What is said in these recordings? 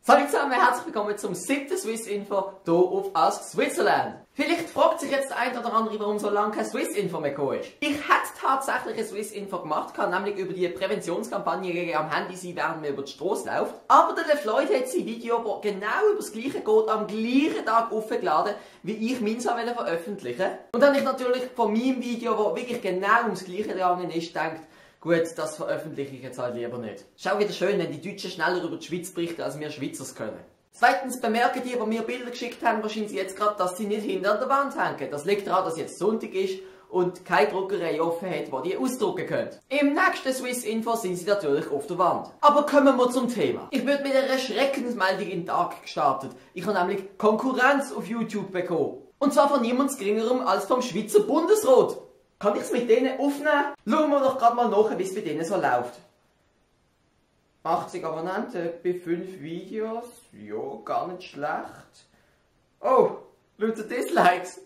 Salut zusammen, herzlich willkommen zum 7. Swiss Info hier auf Ask Switzerland. Vielleicht fragt sich jetzt der ein oder andere, warum so lange kein Swiss Info mehr gekommen ist. Ich hätte tatsächlich ein Swiss Info gemacht, nämlich über die Präventionskampagne gegen am Handy sein, während man über die Straße läuft. Aber der Floyd hat sein Video, das genau über das Gleiche geht, am gleichen Tag aufgeladen, wie ich meins veröffentlichen wollte. Und dann habe ich natürlich von meinem Video, das wirklich genau ums Gleiche gegangen ist, gedacht, gut, das veröffentliche ich jetzt halt lieber nicht. Ist auch wieder schön, wenn die Deutschen schneller über die Schweiz berichten, als wir Schweizer es können. Zweitens bemerken die mir Bilder geschickt haben, wahrscheinlich jetzt gerade, dass sie nicht hinter an der Wand hängen. Das liegt daran, dass jetzt Sonntag ist und keine Druckerei offen hat, wo die ausdrucken können. Im nächsten Swiss Info sind sie natürlich auf der Wand. Aber kommen wir zum Thema. Ich bin mit einer Schreckensmeldung in den Tag gestartet. Ich habe nämlich Konkurrenz auf YouTube bekommen. Und zwar von niemand Geringerem als vom Schweizer Bundesrat. Kann ich es mit denen aufnehmen? Schauen wir doch gerade mal nach, wie es bei denen so läuft. 80 Abonnenten bei 5 Videos. Ja, gar nicht schlecht. Oh, lauter Dislikes.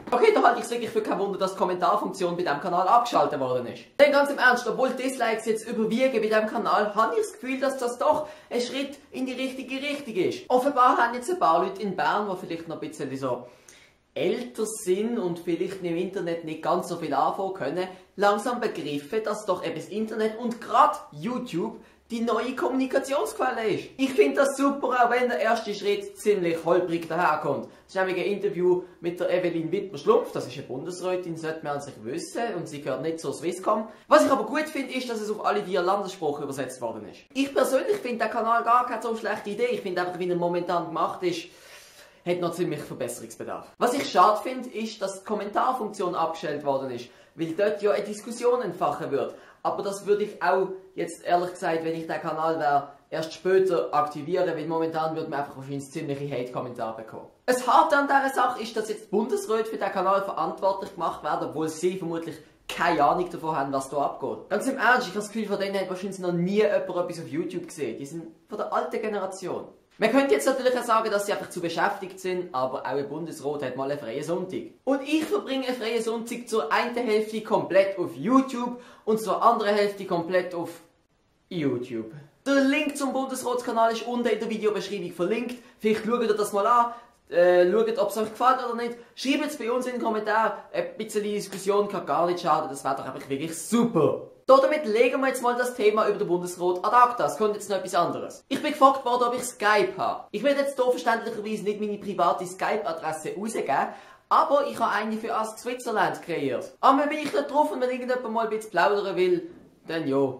Okay, da halte ich es wirklich für kein Wunder, dass die Kommentarfunktion bei diesem Kanal abgeschaltet worden ist. Denn ganz im Ernst, obwohl Dislikes jetzt überwiegen bei diesem Kanal, habe ich das Gefühl, dass das doch ein Schritt in die richtige Richtung ist. Offenbar haben jetzt ein paar Leute in Bern, die vielleicht noch ein bisschen so älter sind und vielleicht im Internet nicht ganz so viel anfangen können, langsam begriffen, dass doch eben das Internet und gerade YouTube die neue Kommunikationsquelle ist. Ich finde das super, auch wenn der erste Schritt ziemlich holprig daherkommt. Das ist nämlich ein Interview mit der Evelyn Wittmer-Schlumpf, das ist eine Bundesrätin, sollte man an sich wissen, und sie gehört nicht zur Swisscom. Was ich aber gut finde, ist, dass es auf alle 4 Landessprachen übersetzt worden ist. Ich persönlich finde den Kanal gar keine so schlechte Idee. Ich finde einfach, wie er momentan gemacht ist, hat noch ziemlich Verbesserungsbedarf. Was ich schade finde, ist, dass die Kommentarfunktion abgestellt worden ist, weil dort ja eine Diskussion entfachen wird. Aber das würde ich auch, jetzt ehrlich gesagt, wenn ich den Kanal wäre, erst später aktivieren, weil momentan würde man einfach wahrscheinlich ziemliche Hate-Kommentare bekommen. Das Harte an dieser Sache ist, dass jetzt die Bundesräte für den Kanal verantwortlich gemacht werden, obwohl sie vermutlich keine Ahnung davon haben, was hier abgeht. Ganz im Ernst, ich habe das Gefühl, von denen hat wahrscheinlich noch nie jemand etwas auf YouTube gesehen. Die sind von der alten Generation. Man könnte jetzt natürlich auch sagen, dass sie einfach zu beschäftigt sind, aber auch ein Bundesrat hat mal einen freien Sonntag. Und ich verbringe einen freien Sonntag zur einen Hälfte komplett auf YouTube und zur anderen Hälfte komplett auf YouTube. Der Link zum Bundesratskanal ist unten in der Videobeschreibung verlinkt. Vielleicht schaut ihr das mal an. Schaut, ob es euch gefällt oder nicht. Schreibt es bei uns in den Kommentaren. Ein bisschen Diskussion kann gar nicht schaden. Das wäre doch einfach wirklich super. Damit legen wir jetzt mal das Thema über den Bundesrat ad acta. Es kommt jetzt noch etwas anderes. Ich bin gefragt worden, ob ich Skype habe. Ich werde jetzt hier verständlicherweise nicht meine private Skype-Adresse rausgeben, aber ich habe eine für Ask Switzerland kreiert. Aber bin ich nicht drauf und wenn irgendjemand mal ein bisschen plaudern will, dann ja.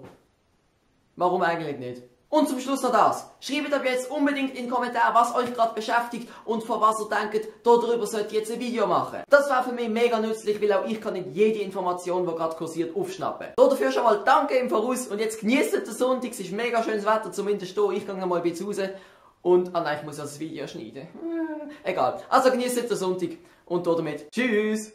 Warum eigentlich nicht? Und zum Schluss noch das. Schreibt ab jetzt unbedingt in den Kommentaren, was euch gerade beschäftigt und von was ihr denkt, darüber sollt ihr jetzt ein Video machen. Das wäre für mich mega nützlich, weil auch ich kann nicht jede Information, die gerade kursiert, aufschnappen. Dafür schon mal danke im Voraus und jetzt genießt den Sonntag, es ist mega schönes Wetter, zumindest hier. Ich gehe mal ein bisschen raus und nein, ich muss das Video schneiden. Egal. Also genießt den Sonntag und damit tschüss!